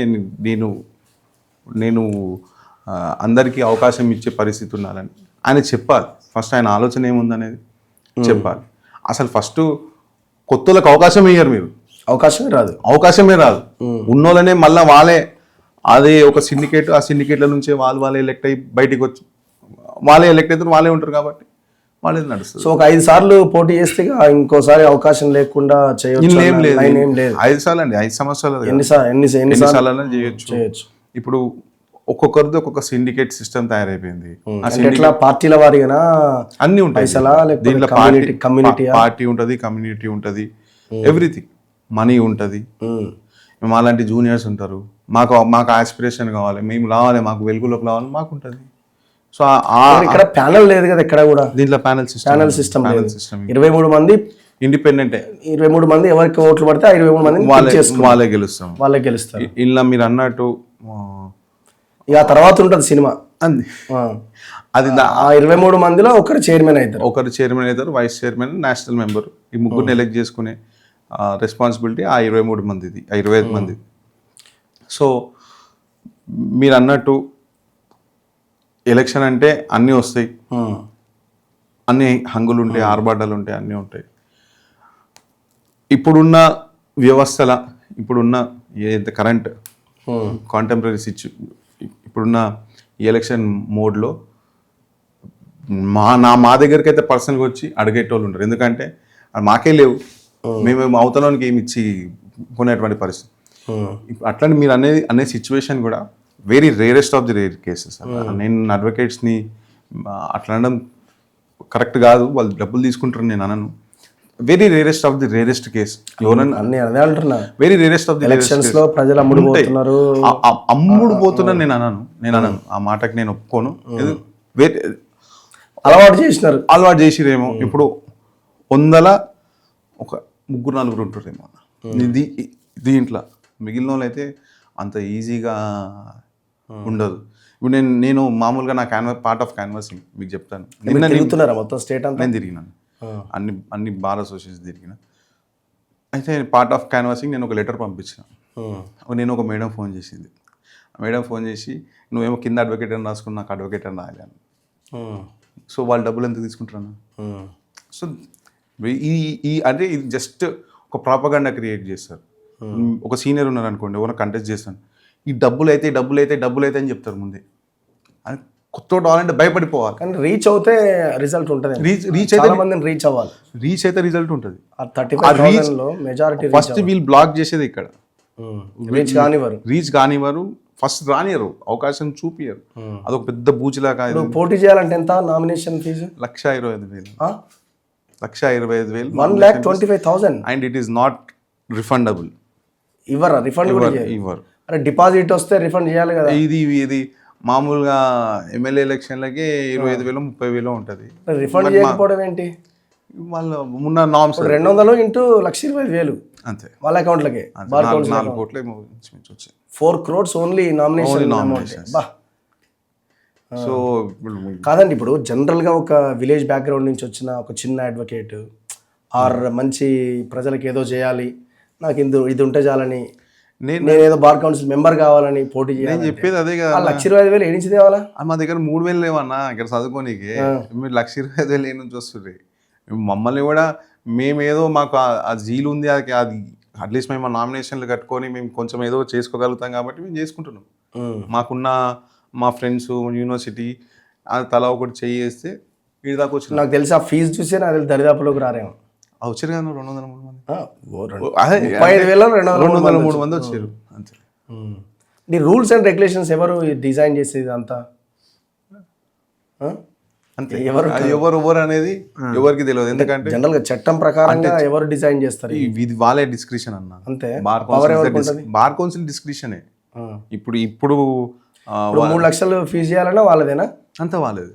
నేను అందరికీ అవకాశం ఇచ్చే పరిస్థితి ఉండాలని ఆయన చెప్పాలి. ఫస్ట్ ఆయన ఆలోచన ఏముందనేది చెప్పాలి. అసలు ఫస్ట్ కొత్తలకు అవకాశం ఇయ్యరు మీరు, అవకాశమే రాదు. ఉన్నోళ్ళనే మళ్ళీ వాళ్ళే, అదే ఒక సిండికేట్, ఆ సిండికేట్ల నుంచే వాళ్ళే ఎలక్ట్ అయ్యి బయటికి వచ్చి వాళ్ళే ఎలక్ట్ అవుతారు, వాళ్ళే ఉంటారు కాబట్టి వాళ్ళే నడుస్తుంది. సో ఒక 5 సార్లు పోటీ చేస్తే ఇంకోసారి అవకాశం లేకుండా చేయొచ్చు? ఏం లేదు. 5 సార్లు అండి, 5 సంవత్సరాలు ఎన్నిసార్లు చేయొచ్చు. ఇప్పుడు ఒక్కొక్కరిది ఒక్కొక్క సిండికేట్ సిస్టమ్ తయారైపోయింది. పార్టీల వారిగా అన్ని ఉంటాయి దీంట్లో. పార్టీ ఉంటుంది, కమ్యూనిటీ ఉంటుంది, ఎవ్రీథింగ్. మనీ ఉంటుంది. మేము అలాంటి జూనియర్స్ ఉంటారు, మాకు ఆస్పిరేషన్ కావాలి, మేము రావాలి, మాకు వెలుగులోకి రావాలి, మాకు ఉంటుంది. సో ఇక్కడ ప్యానల్ లేదు కదా ఎక్కడ కూడా. దీంట్లో ప్యానల్ సిస్టమ్ 23 మంది ఇండిపెండెంట్, 23 మంది ఎవరికి ఓట్లు పడితే 23 మంది వాళ్ళే గెలుస్తారు. ఇలా మీరు అన్నట్టు ఇక తర్వాత ఉంటుంది సినిమా. అది 23 మందిలో ఒకరు చైర్మన్ అవుతారు, వైస్ చైర్మన్, నేషనల్ మెంబర్. ఈ ముగ్గురిని ఎలెక్ట్ చేసుకునే రెస్పాన్సిబిలిటీ ఆ 23 మందిది, 25 మంది. సో మీరు అన్నట్టు ఎలక్షన్ అంటే అన్నీ వస్తాయి, అన్ని హంగులు ఉంటాయి, ఆర్భాటాలు ఉంటాయి, అన్నీ ఉంటాయి. ఇప్పుడున్న వ్యవస్థల, ఇప్పుడున్న కరెంట్ కాంటెంపరీ ఇప్పుడున్న ఎలక్షన్ మోడ్లో మా దగ్గరికి అయితే పర్సనల్గా వచ్చి అడిగేటోళ్ళు ఉంటారు. ఎందుకంటే మాకే లేవు, మేము అవతలానికి ఏమి ఇచ్చి కొనేటువంటి పరిస్థితి. అట్లాంటి మీరు అనే సిచ్యువేషన్ కూడా very rarest of the rare cases. నేను అడ్వకేట్స్ని అట్లా అనడం కరెక్ట్ కాదు, వాళ్ళు డబ్బులు తీసుకుంటారు నేను అనను. Very rarest of the rarest case. Very rarest of the అమ్ముడు పోతున్నారు నేను అనను, ఆ మాటకి నేను ఒప్పుకోను. అలవాటు చేసిరేమో. ఇప్పుడు 100 ఒక 3-4 ఉంటారేమో దీంట్లో. మిగిలిన వాళ్ళు అయితే అంత ఈజీగా ఉండదు. ఇప్పుడు నేను మామూలుగా నా పార్ట్ ఆఫ్ క్యాన్వాసింగ్ మీకు చెప్తాను. మొత్తం స్టేట్ అంతా నేను తిరిగినాను, అన్ని బార్ అసోసియేషన్ తిరిగిన. అయితే పార్ట్ ఆఫ్ క్యాన్వాసింగ్ నేను ఒక లెటర్ పంపించిన. నేను ఒక మేడం ఫోన్ చేసింది. మేడం ఫోన్ చేసి నువ్వేమో కింద అడ్వకేట్ అని రాసుకుని నాకు అడ్వకేట్ అని రాయాలి అని. సో వాళ్ళు డబ్బులు ఎంత తీసుకుంటారన్నా? సో ఈ అంటే ఇది జస్ట్ ఒక ప్రాపగండా క్రియేట్ చేస్తారు. ఒక సీనియర్ ఉన్నారు అనుకోండి, ఎవరైనా కంటెస్ట్ చేస్తాను, ఈ డబ్బులు అయితే అని చెప్తారు ముందే. అని కొత్త రావాలంటే భయపడిపోవాలి. కానీ రీచ్ అవుతే రిజల్ట్ ఉంటుంది. రీచ్ చాలా మందిని రీచ్ అవ్వాలి. రీచ్ అయితే రిజల్ట్ ఉంటుంది. ఆ 35,000లో మెజారిటీ ఫస్ట్ వీళ్ళు బ్లాక్ చేసేది ఇక్కడ. రీచ్ కానివ్వరు, ఫస్ట్ రానియరు, అవకాశం చూపియరు. అదొక పెద్ద బూచిలాగా. పోటీ చేయాలంటే ఎంత nomination fee? 1,25,000. 1,25,000. 1,25,000. And it is not refundable. ఇవ్వరా? రిఫండ్ కూడా ఇవ్వరు. అరే డిపాజిట్ వస్తే రిఫండ్ చేయాలి కదా. ఇది మామూలుగా ఎమ్మెల్యే ఎలక్షన్లకి 25,000 30,000 ఉంటుంది. రిఫండ్ చేయకపోవడం ఏంటి? వాళ్ళ ఉన్న నామ్స్ 200 ఇంటూ 1,25,000 అంతే వాళ్ళ అకౌంట్లకే. 4 కోట్లే వచ్చాయి. 4 crores ఓన్లీ నామినేషన్. సో కాదండి, ఇప్పుడు జనరల్గా ఒక విలేజ్ బ్యాక్గ్రౌండ్ నుంచి వచ్చిన ఒక చిన్న అడ్వకేట్ ఆర్ మంచి ప్రజలకు ఏదో చేయాలి, నాకు ఇది ఉంటే చాలని, నేను ఏదో బార్ కౌన్సిల్ మెంబర్ కావాలని పోటీ చేయాలి, నేను చెప్పేది అదే కదా. 1,25,000 ఏ నుంచి తేవాలా? మా దగ్గర 3,000 లేవన్నా ఇక్కడ చదువుకోనికి. మీరు 1,25,000 ఏ నుంచి వస్తుంది? మమ్మల్ని కూడా మేమేదో మాకు ఆ జీలు ఉంది, అది అట్లీస్ట్ మేము నామినేషన్లు కట్టుకొని మేము కొంచెం ఏదో చేసుకోగలుగుతాం కాబట్టి మేము చేసుకుంటున్నాం. మాకున్న మా ఫ్రెండ్స్ యూనివర్సిటీ అది తలా ఒకటి చేస్తే వీడి దాకా వచ్చింది. నాకు తెలిసి ఆ ఫీజు చూసే నాకు దరిదాపులోకి రారేమో. వచ్చారు కదా 200-300 మంది. 35,000 200-300 మంది వచ్చారు అంతే. ఈ రూల్స్ అండ్ రెగ్యులేషన్స్ ఎవరు డిజైన్ చేసేది అంతా? అంతే. ఎవరు అనేది ఎవరికి తెలియదు. ఎందుకంటే జనరల్ గా చట్టం ప్రకారంగా ఎవరు డిజైన్ చేస్తారు? ఇది వాళ్ళే డిస్క్రిప్షన్ అన్న. అంతే. బార్ కౌన్సిల్ డిస్క్రిప్షనే. ఇప్పుడు 3 లక్షలు ఫీజు చేయాలన్నా వాళ్ళదేనా? అంతా వాళ్ళది.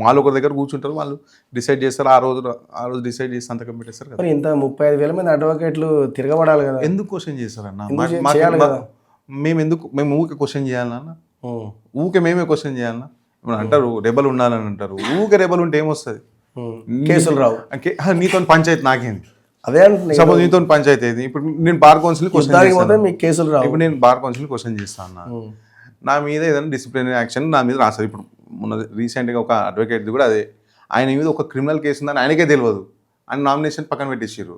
వాళ్ళు ఒక దగ్గర కూర్చుంటారు, వాళ్ళు డిసైడ్ చేస్తారు. ఆ రోజు డిసైడ్ చేసి సంతకం పెట్టేస్తారు కదా. ఇంత 35,000 మంది అడ్వకేట్లు తిరగబడాలి కదా. ఎందుకు క్వశ్చన్ చేస్తారన్న? మేము ఊకే క్వశ్చన్ చేయాలన్నా? ఊకే మేమే క్వశ్చన్ చేయాలన్నా? అంటారు రెబల్ ఉండాలని అంటారు. ఊకే రెబల్ ఉంటే ఏమొస్తుంది? కేసులు రావు. నీతో పంచాయతీ నాకేంది? అదే సపోజ్ నీతో పంచాయతీ అయింది. ఇప్పుడు నేను బార్ కౌన్సిల్ కేసులు రావు. ఇప్పుడు నేను బార్ కౌన్సిల్ క్వశ్చన్ చేస్తాను, నా మీద ఏదైనా డిసిప్లినరీ యాక్షన్ నా మీద రాస్తారు. ఇప్పుడు మొన్న రీసెంట్గా ఒక అడ్వకేట్ది కూడా అదే, ఆయన మీద ఒక క్రిమినల్ కేసు ఉందని ఆయనకే తెలియదు, ఆయన నామినేషన్ పక్కన పెట్టేసారు.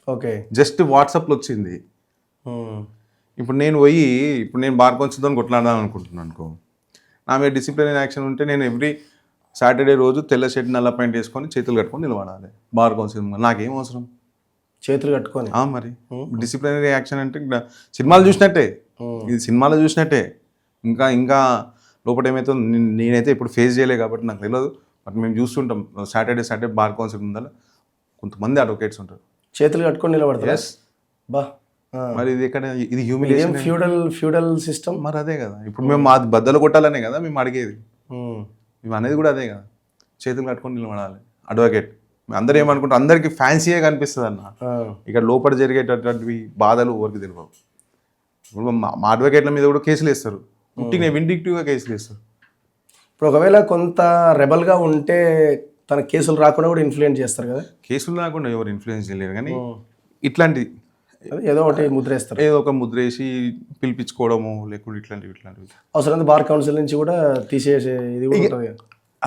ఓకే, జస్ట్ వాట్సాప్లో వచ్చింది. ఇప్పుడు నేను బార్ కౌన్సిల్తో కొట్లాడదాం అనుకుంటున్నాను అనుకో, నా మీద డిసిప్లినరీ యాక్షన్ ఉంటే నేను ఎవ్రీ సాటర్డే రోజు తెల్ల షర్ట్ నల్ల ప్యాంట్ వేసుకొని చేతులు కట్టుకొని నిలబడాలి బార్ కౌన్సిల్. నాకేం అవసరం చేతులు కట్టుకొని? మరి డిసిప్లినరీ యాక్షన్ అంటే సినిమాలు చూసినట్టే, ఇది సినిమాలో చూసినట్టే. ఇంకా లోపల ఏమైతే నేనైతే ఇప్పుడు ఫేస్ చేయలే కాబట్టి నాకు తెలియదు. బట్ మేము చూస్తుంటాం సాటర్డే బార్ కౌన్సిల్ ముందర కొంతమంది అడ్వకేట్స్ ఉంటారు చేతులు కట్టుకొని నిలబడతారు. బా, మరి ఇది ఎక్కడ? ఇది హ్యూమిలియేషన్, ఫ్యూడల్ సిస్టమ్. మరి అదే కదా. ఇప్పుడు మేము అది బద్దలు కొట్టాలనే కదా మేము అడిగేది. మేము అనేది కూడా అదే కదా, చేతులు కట్టుకొని నిలబడాలి అడ్వకేట్. అందరూ ఏమనుకుంటారు, అందరికి ఫ్యాన్సీయే కనిపిస్తుంది అన్న. ఇక్కడ లోపల జరిగేటటువంటివి బాధలు ఎవరికి తెలియవు. ఇప్పుడు మా అడ్వకేట్ల మీద కూడా కేసులు వేస్తారు, పుట్టిన విండిక్టివ్గా కేసులు వేస్తారు. ఇప్పుడు ఒకవేళ కొంత రెబల్గా ఉంటే తన కేసులు రాకుండా కూడా ఇన్ఫ్లుయెన్స్ చేస్తారు కదా. కేసులు రాకుండా ఎవరు ఇన్ఫ్లుయెన్స్ చేయలేరు, కానీ ఇట్లాంటి ఏదో ఒకటి ముద్రేస్తారు, ఏదో ఒక ముద్రేసి పిలిపించుకోవడము, లేకుంటే ఇట్లాంటివి అవసరం. బార్ కౌన్సిల్ నుంచి కూడా తీసేసే ఇది కూడా ఉంటుంది.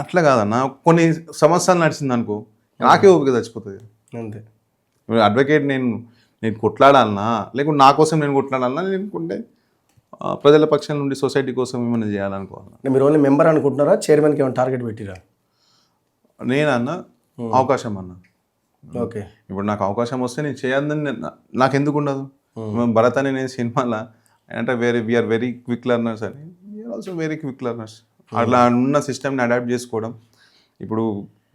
అట్లా కాదన్న, కొన్ని సంవత్సరాలు నడిచింది అనుకో, నాకే ఓపిక చచ్చిపోతుంది అంతే. అడ్వకేట్ నేను కొట్లాడాలన్నా, లేకుంటే నా కోసం నేను కొట్లాడాలన్నా, లేకుంటే ప్రజల పక్షం నుండి సొసైటీ కోసం ఏమైనా చేయాలనుకోవాలన్నా. మీరు ఓన్లీ మెంబర్ అనుకుంటున్నారా? చైర్మన్కి ఏమైనా టార్గెట్ పెట్టిరా? నేనన్నా అవకాశం అన్నా. ఓకే, ఇప్పుడు నాకు అవకాశం వస్తే నేను చేయొద్దని నాకు ఎందుకు ఉండదు? భరత్ అని నేను సినిమాలో అంటే వీఆర్ వెరీ క్విక్ లెర్నర్స్ అని, we are also very quick learners. అట్లా ఉన్న సిస్టమ్ని అడాప్ట్ చేసుకోవడం. ఇప్పుడు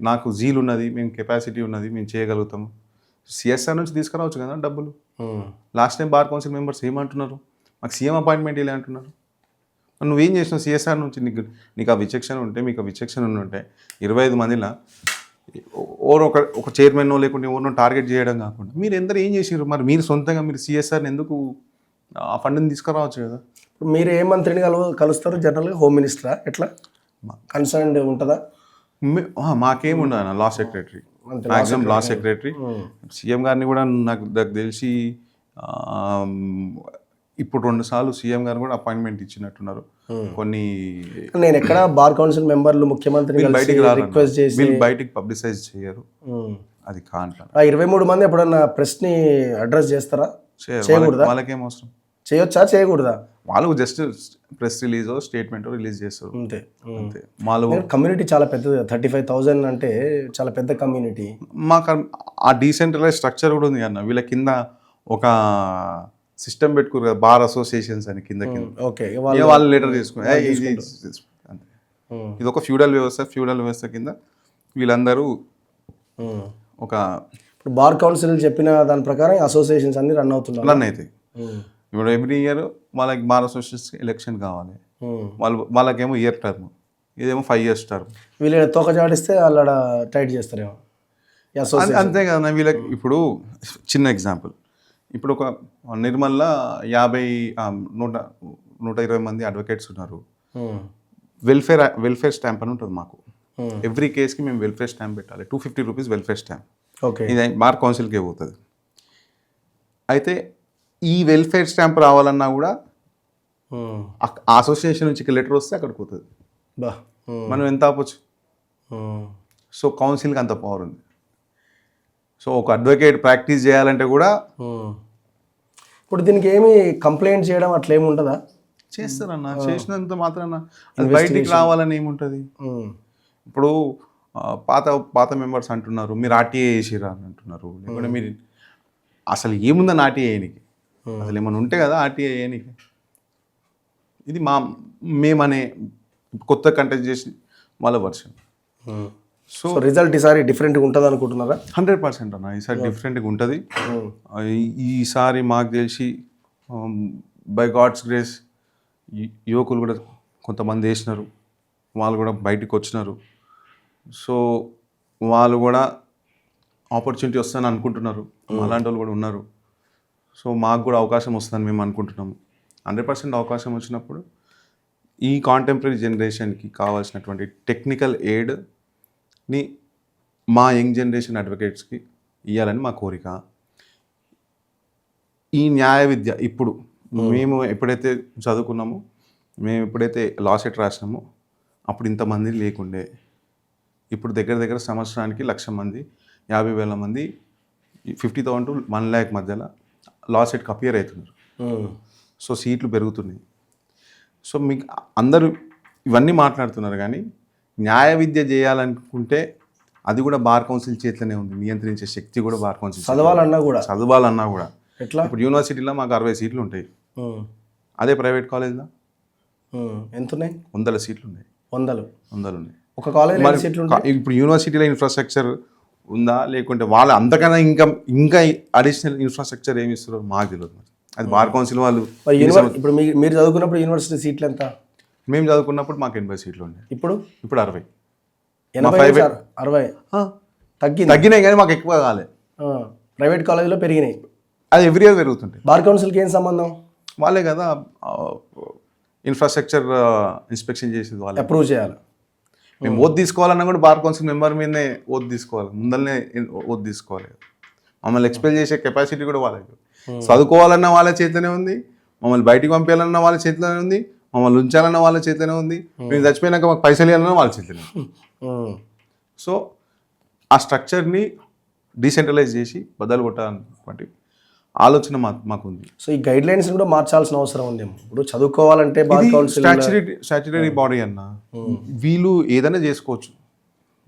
నాకు జీల్ ఉన్నది, మేము కెపాసిటీ ఉన్నది, మేము చేయగలుగుతాము. సిఎస్ఆర్ నుంచి తీసుకురావచ్చు కదా డబ్బులు. Last time bar council members ఏమంటున్నారు, మాకు సీఎం అపాయింట్మెంట్ ఇలా అంటున్నారు. నువ్వేం చేసినావు సిఎస్ఆర్ నుంచి? నీకు ఆ విచక్షణ ఉంటే, మీకు ఆ విచక్షణ ఉంటే 25 మందిలో ఒక చైర్మన్ లేకుంటే ఎవరినో టార్గెట్ చేయడం కాకుండా మీరు ఎందరూ ఏం చేసారు? మరి మీరు సొంతంగా మీరు సిఎస్ఆర్ని ఎందుకు ఆ ఫండ్ని తీసుకురావచ్చు కదా. ఇప్పుడు మీరు ఏ మంత్రిని కలుస్తారు జనరల్గా? హోమ్ మినిస్టరా? ఎట్లా కన్సర్న్ ఉంటుందా? మాకేముండదు, law secretary, maximum law secretary. CM గారిని కూడా నాకు తెలిసి ఇప్పుడు 2 సార్లు సీఎం గారు కూడా అపాయింట్మెంట్ ఇచ్చినట్టున్నారు. కొన్ని నేను ఎక్కడ బార్ కౌన్సిల్ మెంబర్లు ముఖ్యమంత్రి బయటికి పబ్లిసైజ్ చేయరు. అది కాంట్లా ఆ 23 మంది ఎప్పుడన్నా ప్రెస్ని అడ్రస్ చేస్తారా? చేయకూడదా? వాళ్ళకేం అవసరం? చేయొచ్చా చేయకూడదా? వాళ్ళు just press release statement release చేస్తారు అంతే. అంతే. వాళ్ళు కమ్యూనిటీ చాలా పెద్దది, 35,000 అంటే చాలా పెద్ద కమ్యూనిటీ. మాకు ఆ డీసెంట్రలైజ్ స్ట్రక్చర్ కూడా ఉంది అన్న. వీళ్ళ కింద ఒక సిస్టమ్ పెట్టుకోరు కదా, బార్ అసోసియేషన్స్ అని కింద కింద ఓకే, వాళ్ళు లెటర్ తీసుకుని అంతే. ఇది ఒక ఫ్యూడల్ వ్యవస్థ కింద వీళ్ళందరూ ఒక ఇప్పుడు బార్ కౌన్సిల్ చెప్పిన దాని ప్రకారం అసోసియేషన్స్ అన్ని రన్ అవుతున్నారు. రన్ అవుతాయి. ఇప్పుడు ఎవ్రీ ఇయర్ వాళ్ళకి బార్ అసోసియేషన్స్కి ఎలక్షన్ కావాలి. వాళ్ళకేమో ఇయర్ టర్మ్, ఇదేమో 5 years టర్మ్. వీళ్ళు తోక జాడిస్తే వాళ్ళు టైట్ చేస్తారేమో. అంతే కదా వీళ్ళకి. ఇప్పుడు చిన్న ఎగ్జాంపుల్, ఇప్పుడు ఒక నిర్మల్లో 120 మంది అడ్వకేట్స్ ఉన్నారు. వెల్ఫేర్ స్టాంప్ అని ఉంటుంది మాకు. ఎవ్రీ కేస్కి మేము వెల్ఫేర్ స్టాంప్ పెట్టాలి. 250 rupees వెల్ఫేర్ స్టాంప్. ఓకే, ఇది బార్ కౌన్సిల్కే పోతుంది. అయితే ఈ వెల్ఫేర్ స్టాంప్ రావాలన్నా కూడా అసోసియేషన్ నుంచి లెటర్ వస్తే అక్కడికి పోతుంది. మనం ఎంత ఆపొచ్చు? సో కౌన్సిల్కి అంత పవర్ ఉంది. సో ఒక అడ్వకేట్ ప్రాక్టీస్ చేయాలంటే కూడా ఇప్పుడు దీనికి ఏమి కంప్లైంట్ చేయడం అట్లా ఏమి ఉంటుందా? చేస్తారన్న. చేసినంత మాత్రాన అది బయటికి రావాలని ఏముంటుంది? ఇప్పుడు పాత మెంబర్స్ అంటున్నారు మీరు ఆర్టీఏ చేసిరా అని అంటున్నారు. లేకుంటే మీరు అసలు ఏముందని ఆర్టీఏ చేయనికి? అసలు ఏమైనా ఉంటే కదా ఆర్టీఏ చేయనికి. ఇది మేమనే కొత్త కంటెస్ట్ చేసి వాళ్ళ వర్షన్. సో రిజల్ట్ ఈసారి డిఫరెంట్గా ఉంటుంది అనుకుంటున్నారా? 100% అన్న. ఈసారి డిఫరెంట్గా ఉంటుంది. ఈసారి మాకు తెలిసి బై గాడ్స్ గ్రేస్ యువకులు కూడా కొంతమంది వేసినారు, వాళ్ళు కూడా బయటికి వచ్చినారు. సో వాళ్ళు కూడా ఆపర్చునిటీ వస్తుందని అనుకుంటున్నారు. అలాంటి వాళ్ళు కూడా ఉన్నారు. సో మాకు కూడా అవకాశం వస్తుందని మేము అనుకుంటున్నాము. 100% అవకాశం వచ్చినప్పుడు ఈ కాంటెంపరీ జనరేషన్కి కావాల్సినటువంటి టెక్నికల్ ఎయిడ్ని మా యంగ్ జనరేషన్ అడ్వకేట్స్కి ఇవ్వాలని మా కోరిక. ఈ న్యాయ విద్య ఇప్పుడు మేము ఎప్పుడైతే చదువుకున్నామో, మేము ఎప్పుడైతే లా సెట్ రాసినామో అప్పుడు ఇంతమంది లేకుండే. ఇప్పుడు దగ్గర సంవత్సరానికి 1,00,000 మంది, 50,000 మంది, 50,000 to 1,00,000 మధ్యలో లా సెట్కి అపియర్ అవుతున్నారు. సో సీట్లు పెరుగుతున్నాయి. సో మీకు అందరూ ఇవన్నీ మాట్లాడుతున్నారు, కానీ న్యాయ విద్య చేయాలనుకుంటే అది కూడా బార్ కౌన్సిల్ చేతిలోనే ఉంది. నియంత్రించే శక్తి కూడా బార్ కౌన్సిల్. చదవాలన్నా కూడా ఎట్లా? ఇప్పుడు యూనివర్సిటీలో మాకు 60 సీట్లు ఉంటాయి. అదే ప్రైవేట్ కాలేజ్లో ఎంత ఉన్నాయి? 100 సీట్లు ఉన్నాయి. 100 ఉన్నాయి. ఒక కాలేజ్ సీట్లు ఉంటాయి. ఇప్పుడు యూనివర్సిటీలో ఇన్ఫ్రాస్ట్రక్చర్ ఉందా, లేకుంటే వాళ్ళు అంతకన్నా ఇంకా అడిషనల్ ఇన్ఫ్రాస్ట్రక్చర్ ఏమి ఇస్తారో మాకు తెలియదు. అది బార్ కౌన్సిల్ వాళ్ళు. ఇప్పుడు మీరు చదువుకున్నప్పుడు యూనివర్సిటీ సీట్లు ఎంత? మేము చదువుకున్నప్పుడు మాకు 80 సీట్లు ఉన్నాయి. ఇప్పుడు 60. 60 తగ్గినాయి, కానీ మాకు ఎక్కువ కాలే. ప్రైవేట్ కాలేజీలో పెరిగినాయి. అది ఎవ్రీ ఇయర్ పెరుగుతుంటాయి. బార్ కౌన్సిల్కి ఏం సంబంధం? వాళ్ళే కదా ఇన్ఫ్రాస్ట్రక్చర్ ఇన్స్పెక్షన్ చేసేది, వాళ్ళు అప్రూవ్ చేయాలి. మేము ఓత్ తీసుకోవాలన్నా కూడా బార్ కౌన్సిల్ మెంబర్ మీదనే ఓత్ తీసుకోవాలి, ముందరనే ఓత్ తీసుకోవాలి. మమ్మల్ని ఎక్స్పెల్ చేసే కెపాసిటీ కూడా వాళ్ళకి. చదువుకోవాలన్నా వాళ్ళ చేతిలోనే ఉంది, మమ్మల్ని బయటికి పంపించాలన్నా వాళ్ళ చేతిలోనే ఉంది, మమ్మల్ని ఉంచాలన్నా వాళ్ళ చేతిలోనే ఉంది, మేము చచ్చిపోయినాక మాకు పైసలు ఇవ్వాలన్నా వాళ్ళ చేతిలోనే ఉంది. సో ఆ స్ట్రక్చర్ని డీసెంట్రలైజ్ చేసి బద్దలు కొట్టాలన్నటువంటి ఆలోచన మాకు ఉంది. సో ఈ గైడ్ లైన్స్ కూడా మార్చాల్సిన అవసరం ఉంది. ఇప్పుడు చదువుకోవాలంటే బార్ కౌన్సిల్ స్టాచ్యుటరీ బాడీ అన్న, వీళ్ళు ఏదైనా చేసుకోవచ్చు.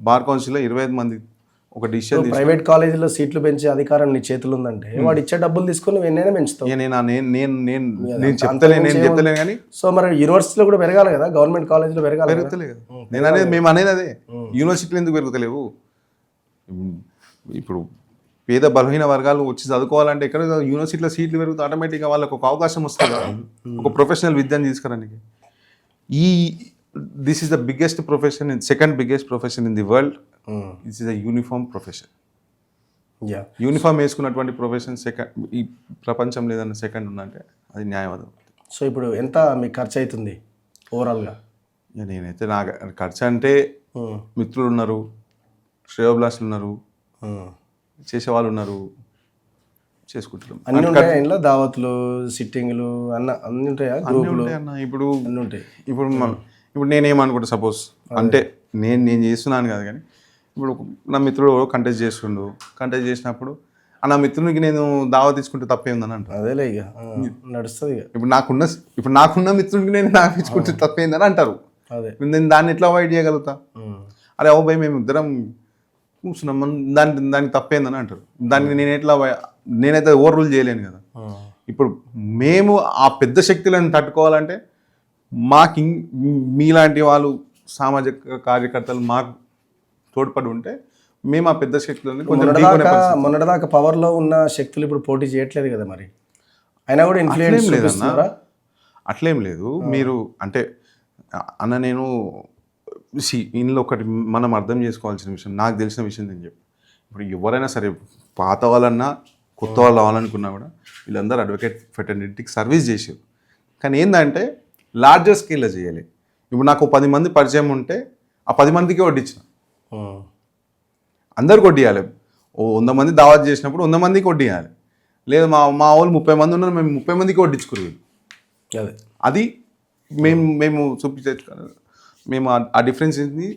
బార్ కౌన్సిల్లో 25 మంది ఒక డిసిషన్. ప్రైవేట్ కాలేజీలో సీట్లు పెంచే అధికారం నీ చేతులు ఉందంటే వాడు ఇచ్చే డబ్బులు తీసుకొని ఎన్నైనా పెంచుతావు. నేను చెప్తలేను కానీ సో మరి యూనివర్సిటీలో కూడా పెరగాలి కదా, గవర్నమెంట్ కాలేజీలో పెరుగుతలేదు. నేను అనేది మేము అనేది అదే, యూనివర్సిటీలు ఎందుకు పెరుగుతలేవు? ఇప్పుడు పేద బలహీన వర్గాలు వచ్చి చదువుకోవాలంటే ఎక్కడ యూనివర్సిటీలో సీట్లు పెరుగుతాయి, ఆటోమేటిక్గా వాళ్ళకు ఒక అవకాశం వస్తుంది ఒక ప్రొఫెషనల్ విద్యను తీసుకురానికి. This is the biggest profession, second biggest profession in the world. This is a uniform profession. Uniform వేసుకున్నటువంటి ప్రొఫెషన్ ఈ ప్రపంచం లేదన్న సెకండ్ ఉందంటే అది న్యాయవాదం. సో ఇప్పుడు ఎంత మీకు ఖర్చు అవుతుంది ఓవరాల్గా? నేనైతే నా ఖర్చు అంటే మిత్రులు ఉన్నారు, శ్రేయోభిలాషులు ఉన్నారు, చేసేవాళ్ళు ఉన్నారు, చేసుకుంటారు. అన్ని ఉంటాయి ఇంట్లో, దావత్లు, సిట్టింగ్లు అన్ని ఉంటాయా? గ్రూపులు అన్న ఇప్పుడు అన్నీ ఉంటాయి. ఇప్పుడు నేనేమనుకుంటా, సపోజ్ అంటే నేను చేస్తున్నాను కాదు, కానీ ఇప్పుడు నా మిత్రుడు కంటెస్ట్ చేస్తుండు, కంటెస్ట్ చేసినప్పుడు ఆ నా మిత్రునికి నేను దావా తీసుకుంటే తప్పేందని అంటారు. అదేలే ఇక నడుస్తుంది ఇక. ఇప్పుడు నాకున్న మిత్రునికి నేను దావా తీసుకుంటే తప్పేందని అంటారు. అదే నేను దాన్ని ఎట్లా అవాయిడ్ చేయగలుగుతా? అరే ఓ భయ్ మేము ఇద్దరం కూర్చున్నాం, దానికి తప్పేందని అంటారు. దాన్ని నేనైతే ఓవర్ రూల్ చేయలేను కదా. ఇప్పుడు మేము ఆ పెద్ద శక్తులను తట్టుకోవాలంటే మాకు మీలాంటి వాళ్ళు సామాజిక కార్యకర్తలు మాకు తోడ్పడి ఉంటే మేము ఆ పెద్ద శక్తులని కొంచెం మొన్నటిదాకా పవర్లో ఉన్న శక్తులు ఇప్పుడు పోటీ చేయట్లేదు కదా మరి, అయినా కూడా ఇన్ఫ్లుయెన్స్ చూపిస్తున్నారా? అట్లేం లేదు. మీరు అంటే అన్న నేను ఇందులో ఒకటి మనం అర్థం చేసుకోవాల్సిన విషయం, నాకు తెలిసిన విషయం నేను చెప్పి, ఇప్పుడు ఎవరైనా సరే పాత వాళ్ళన్నా కొత్త వాళ్ళు అవ్వాలనుకున్నా కూడా వీళ్ళందరూ అడ్వకేట్ ఫెటర్నిటీకి సర్వీస్ చేసారు. కానీ ఏంటంటే లార్జర్ స్కేల్లో చేయాలి. ఇప్పుడు నాకు 10 మంది పరిచయం ఉంటే ఆ 10 మందికి వడ్డించిన, అందరికి వడ్డియాలి. 100 మంది దావత్ చేసినప్పుడు 100 మందికి వడ్డియాలి. లేదు మా వాళ్ళు 30 మంది ఉన్నారు, మేము 30 మందికి వడ్డించుకునేది. అది మేము చూపించే మేము ఆ డిఫరెన్స్ని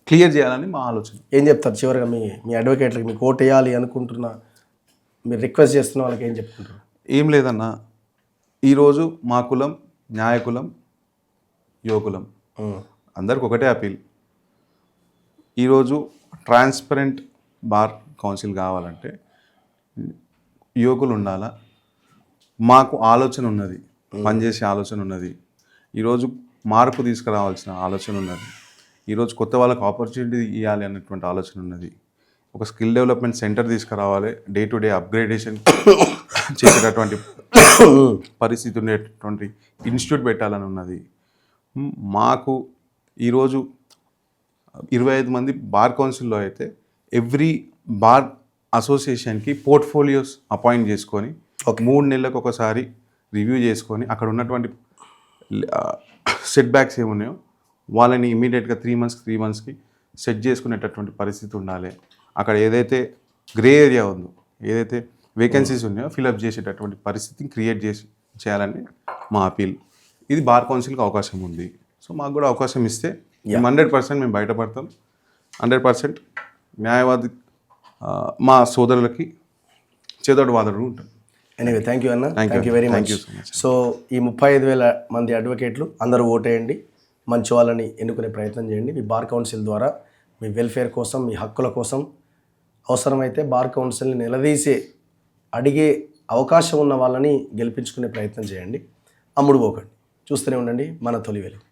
క్లియర్ చేయాలని మా ఆలోచన. ఏం చెప్తారు చివరిగా మీ అడ్వకేట్లకి? మీకు ఓటు వేయాలి అనుకుంటున్నా, మీరు రిక్వెస్ట్ చేస్తున్న వాళ్ళకి ఏం చెప్తుంటారు? ఏం లేదన్నా, ఈరోజు మా కులం న్యాయకులం, యువకులం అందరికి ఒకటే అపీల్. ఈరోజు ట్రాన్స్పరెంట్ బార్ కౌన్సిల్ కావాలంటే యువకులు ఉండాలా. మాకు ఆలోచన ఉన్నది, పనిచేసే ఆలోచన ఉన్నది. ఈరోజు మార్పు తీసుకురావాల్సిన ఆలోచన ఉన్నది. ఈరోజు కొత్త వాళ్ళకు ఆపర్చునిటీ ఇవ్వాలి అన్నటువంటి ఆలోచన ఉన్నది. ఒక స్కిల్ డెవలప్మెంట్ సెంటర్ తీసుకురావాలి, డే టు డే అప్గ్రేడేషన్ చేసేటటువంటి పరిస్థితి ఉండేటటువంటి ఇన్స్టిట్యూట్ పెట్టాలని ఉన్నది. మాకు ఈరోజు 25 మంది బార్ కౌన్సిల్లో అయితే ఎవ్రీ బార్ అసోసియేషన్కి పోర్ట్ఫోలియోస్ అపాయింట్ చేసుకొని 3 నెలలకు ఒకసారి రివ్యూ చేసుకొని అక్కడ ఉన్నటువంటి సెట్ బ్యాక్స్ ఏమున్నాయో వాళ్ళని ఇమీడియట్గా 3 మంత్స్కి సెట్ చేసుకునేటటువంటి పరిస్థితి ఉండాలి. అక్కడ ఏదైతే గ్రే ఏరియా ఉందో, ఏదైతే వేకెన్సీస్ ఉన్నాయో ఫిలప్ చేసేటటువంటి పరిస్థితిని క్రియేట్ చేయాలని మా అపీల్. ఇది బార్ కౌన్సిల్కి అవకాశం ఉంది. సో మాకు కూడా అవకాశం ఇస్తే 100% మేము బయటపడతాం. 100% న్యాయవాది మా సోదరులకి చేదోడు వాదోడు ఉంటాం. ఎనీవే థ్యాంక్ యూ అన్న, thank you very much. So ఈ 35,000 మంది అడ్వకేట్లు అందరూ ఓటేయండి, మంచి వాళ్ళని ఎన్నుకునే ప్రయత్నం చేయండి. మీ బార్ కౌన్సిల్ ద్వారా మీ వెల్ఫేర్ కోసం, మీ హక్కుల కోసం, అవసరమైతే బార్ కౌన్సిల్ని నిలదీసే అడిగే అవకాశం ఉన్న వాళ్ళని గెలిపించుకునే ప్రయత్నం చేయండి. అమ్ముడు పోకండి. చూస్తూనే ఉండండి మన తొలి వెలుగు.